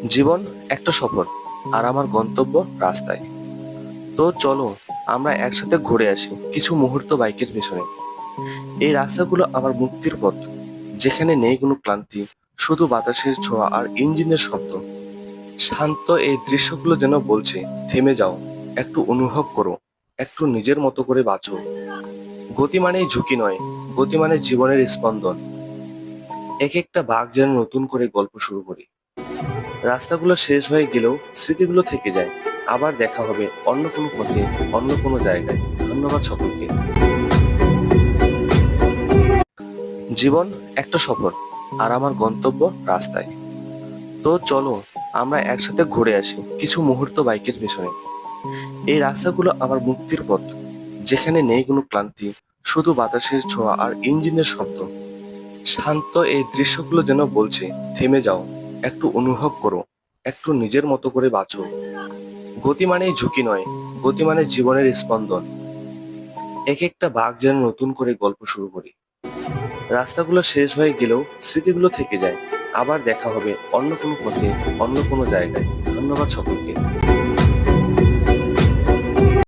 জীবন একটা সফর, আর আমার গন্তব্য রাস্তায়। তো চলো আমরা একসাথে ঘুরে আসি কিছু মুহূর্ত বাইকের পেছনে। এই রাস্তাগুলো আমার মুক্তির পথ, যেখানে নেই কোনো ক্লান্তি, শুধু বাতাসের ছোঁয়া আর ইঞ্জিনের শব্দ। শান্ত এই দৃশ্যগুলো যেন বলছে, থেমে যাও, একটু অনুভব করো, একটু নিজের মতো করে বাঁচো। গতি মানেই ঝুঁকি নয়, গতি মানে জীবনের স্পন্দন। এক একটা বাঁক যেন নতুন করে গল্প শুরু করি। রাস্তাগুলো শেষ হয়ে গেলেও স্মৃতিগুলো থেকে যায়। আবার দেখা হবে অন্য কোনো পথে, অন্য কোনো জায়গায়। ধন্যবাদ সকলকে। জীবন একটা সফর, আর আমার গন্তব্য রাস্তায়। তো চলো আমরা একসাথে ঘুরে আসি কিছু মুহূর্ত বাইকের পেছনে। এই রাস্তাগুলো আমার মুক্তির পথ, যেখানে নেই কোনো ক্লান্তি, শুধু বাতাসের ছোঁয়া আর ইঞ্জিনের শব্দ। শান্ত এই দৃশ্যগুলো যেন বলছে, থেমে যাও, একটু অনুভব করো, একটু নিজের মতো করে বাঁচো। গতি মানেই ঝুঁকি নয়, গতি মানে জীবনের স্পন্দন। এক একটা বাঁক যেন নতুন করে গল্প শুরু করি। রাস্তাগুলো শেষ হয়ে গেলেও স্মৃতিগুলো থেকে যায়। আবার দেখা হবে অন্য কোনো পথে, অন্য কোনো জায়গায়। ধন্যবাদ সকলকে।